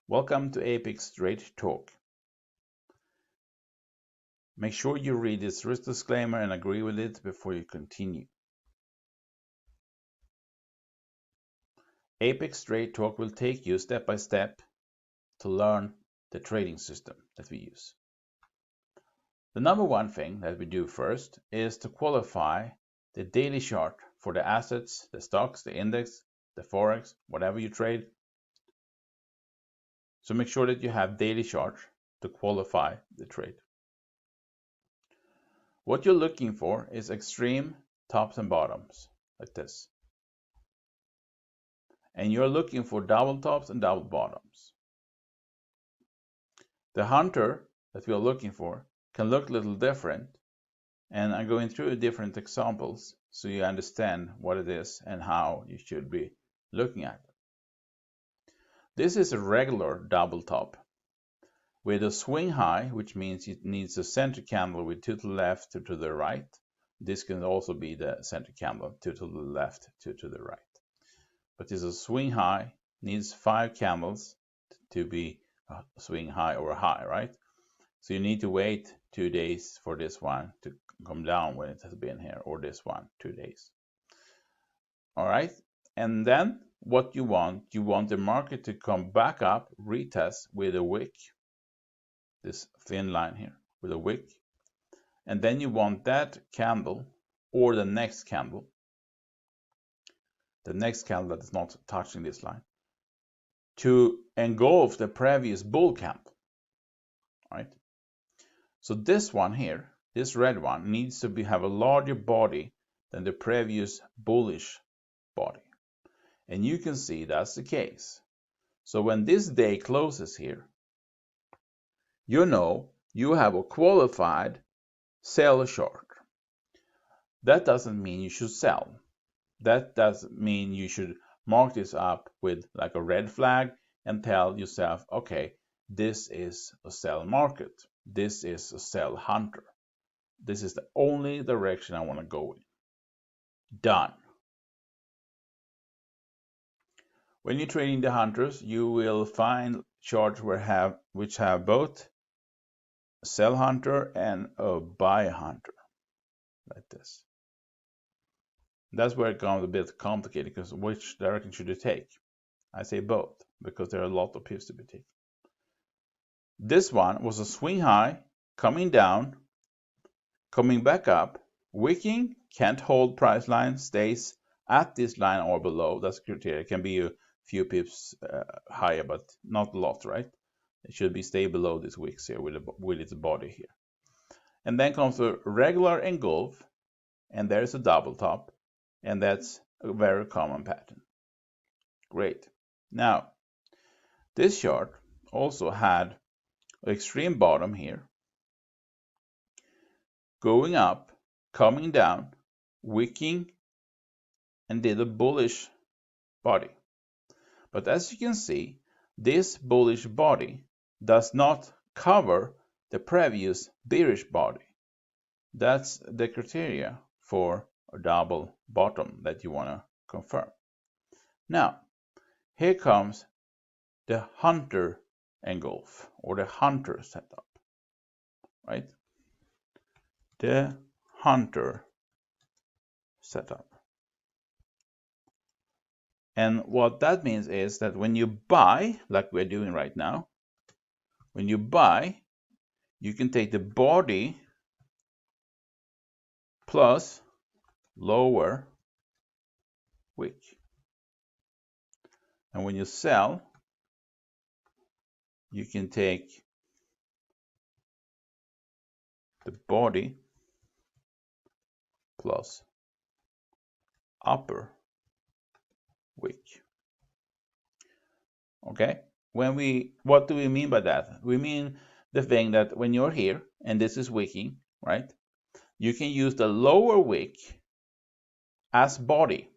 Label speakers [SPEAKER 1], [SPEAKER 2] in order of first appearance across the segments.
[SPEAKER 1] Welcome to Apex Straight Talk. Make sure you read this risk disclaimer and agree with it before you continue. Apex Straight Talk will take you step by step to learn the trading system that we use. The number one thing that we do first is to qualify the daily chart for the assets, the stocks, the index, the forex, whatever you trade. So make sure that you have daily chart to qualify the trade. What you're looking for is extreme tops and bottoms, like this. And you're looking for double tops and double bottoms. The hunter that we are looking for can look a little different, and I'm going through different examples so you understand what it is and how you should be looking at it. This is a regular double top with a swing high, which means it needs a center candle with two to the left, two to the right. This can also be the center candle, two to the left, two to the right. But it's a swing high, needs 5 candles to be a swing high or a high, right? So you need to wait 2 days for this one to come down when it has been here, or this one, 2 days. All right, and then what you want the market to come back up, retest with a wick, this thin line here with a wick, and then you want that candle or the next candle that is not touching this line to engulf the previous bull candle, right? So this one here, this red one, needs to have a larger body than the previous bullish body. And you can see that's the case. So when this day closes here, you know you have a qualified sell short. That doesn't mean you should sell. That doesn't mean you should mark this up with like a red flag and tell yourself, okay, this is a sell market. This is a sell hunter. This is the only direction I want to go in. Done. When you're trading the hunters, you will find charts which have both a sell hunter and a buy hunter, like this. That's where it becomes a bit complicated, because which direction should you take? I say both, because there are a lot of pips to be taken. This one was a swing high, coming down, coming back up, wicking, can't hold price line, stays at this line or below. That's the criteria. It can be a few pips higher, but not a lot, right? It should be stay below this wicks here with its body here. And then comes a regular engulf, and there's a double top, and that's a very common pattern. Great. Now, this chart also had an extreme bottom here, going up, coming down, wicking, and did a bullish body. But as you can see, this bullish body does not cover the previous bearish body. That's the criteria for a double bottom that you want to confirm. Now, here comes the hunter engulf, or the hunter setup, right? The hunter setup. And what that means is that when you buy, like we're doing right now, when you buy, you can take the body plus lower wick. And when you sell, you can take the body plus upper wick. Okay, what do we mean by that? We mean the thing that when you're here and this is wicking, right, you can use the lower wick as body.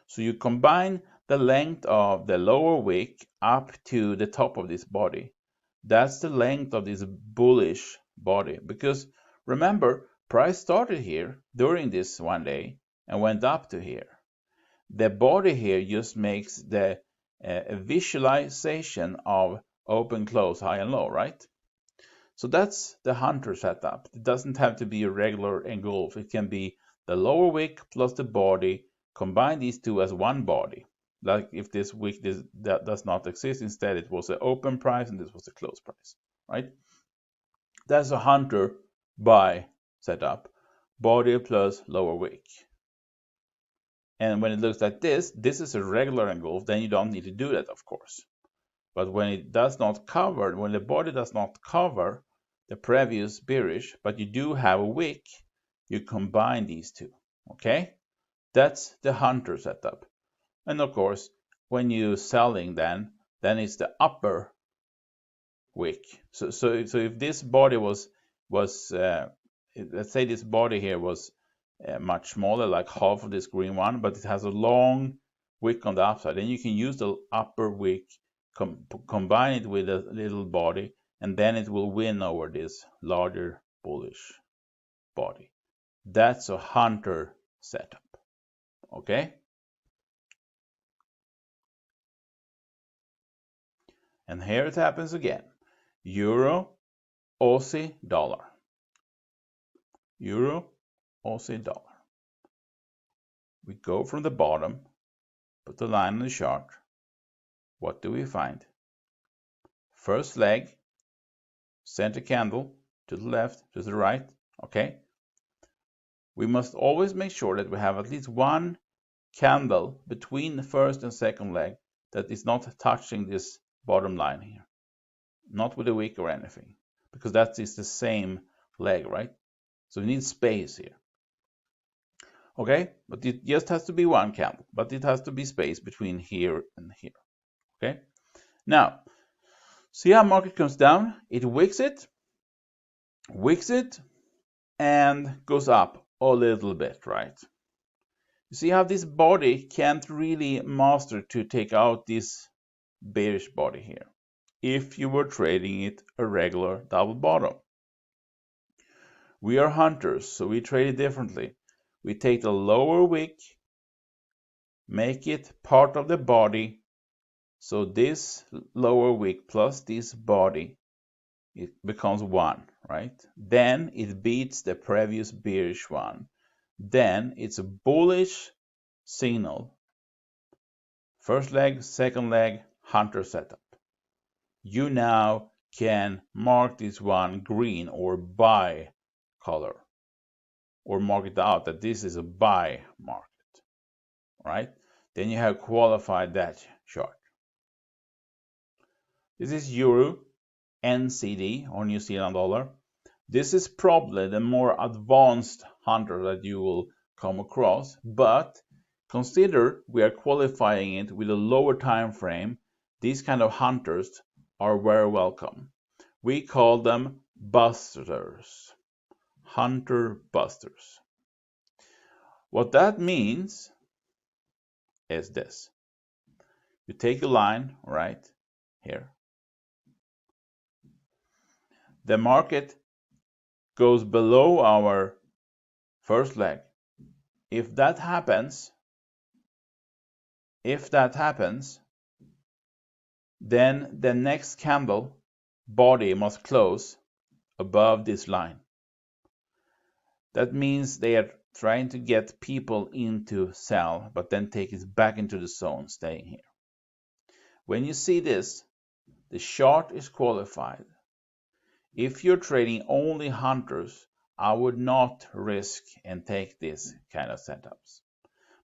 [SPEAKER 1] So you combine the length of the lower wick up to the top of this body. That's the length of this bullish body, because remember, price started here during this one day and went up to here. The body here just makes the a visualization of open, close, high and low, right? So that's the hunter setup. It doesn't have to be a regular engulf. It can be the lower wick plus the body. Combine these two as one body. Like if this wick that does not exist, instead it was an open price and this was a closed price, right? That's a hunter buy setup. Body plus lower wick. And when it looks like this is a regular engulf, then you don't need to do that, of course. But when it does not cover, when the body does not cover the previous bearish, but you do have a wick, you combine these two, okay? That's the hunter setup. And of course, when you're selling then it's the upper wick. So if this body was let's say this body here was much smaller, like half of this green one, but it has a long wick on the upside, then you can use the upper wick, combine it with a little body, and then it will win over this larger bullish body. That's a hunter setup, okay? And here it happens again. Euro, Aussie dollar. Euro, Aussie dollar. We go from the bottom, put the line on the chart. What do we find? First leg, center candle, to the left, to the right, okay? We must always make sure that we have at least one candle between the first and second leg that is not touching this bottom line here. Not with a wick or anything, because that is the same leg, right? So we need space here. Okay, but it just has to be one candle, but it has to be space between here and here. Okay, now see how market comes down. It wicks it, and goes up a little bit, right? You see how this body can't really master to take out this bearish body here if you were trading it a regular double bottom. We are hunters, so we trade it differently. We take the lower wick, make it part of the body, so this lower wick plus this body, it becomes one, right? Then it beats the previous bearish one. Then it's a bullish signal. First leg, second leg, hunter setup. You now can mark this one green or buy color, or mark it out that this is a buy market, right? Then you have qualified that chart. This is Euro, NZD, or New Zealand dollar. This is probably the more advanced hunter that you will come across, but consider we are qualifying it with a lower time frame. These kind of hunters are very welcome. We call them busters, hunter busters. What that means is this. You take a line right here. The market goes below our first leg. If that happens, then the next candle body must close above this line. That means they are trying to get people into sell, but then take it back into the zone, staying here. When you see this, the chart is qualified. If you're trading only hunters, I would not risk and take this kind of setups.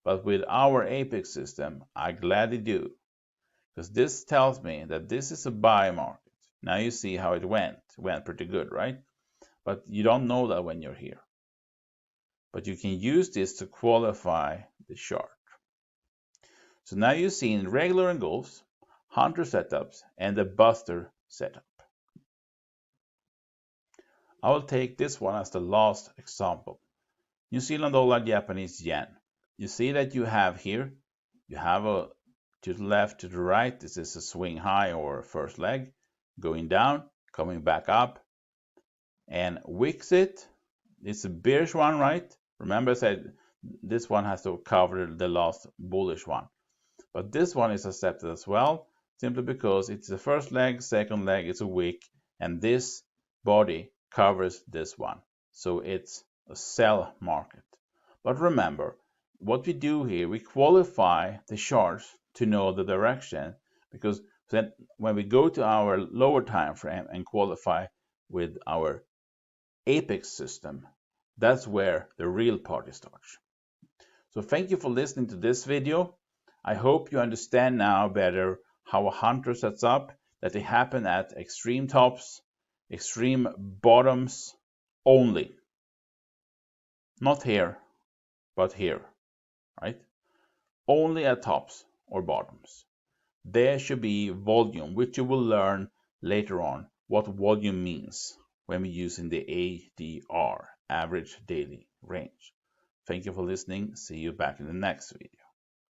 [SPEAKER 1] But with our Apex system, I gladly do, because this tells me that this is a buy market. Now you see how it went pretty good, right? But you don't know that when you're here. But you can use this to qualify the chart. So now you see in regular engulfs, hunter setups, and the buster setup. I will take this one as the last example. New Zealand dollar, Japanese yen. You see that you have here, you have a to the left, to the right, this is a swing high or first leg, going down, coming back up, and wicks it. It's a bearish one, right? Remember I said this one has to cover the last bullish one. But this one is accepted as well, simply because it's the first leg, second leg is a wick, and this body covers this one. So it's a sell market. But remember, what we do here, we qualify the charts to know the direction, because then when we go to our lower time frame and qualify with our Apex system, that's where the real party starts. So thank you for listening to this video. I hope you understand now better how a hunter sets up, that they happen at extreme tops, extreme bottoms only. Not here, but here, right? Only at tops or bottoms. There should be volume, which you will learn later on what volume means when we're using the ADR, average daily range. Thank you for listening. See you back in the next video.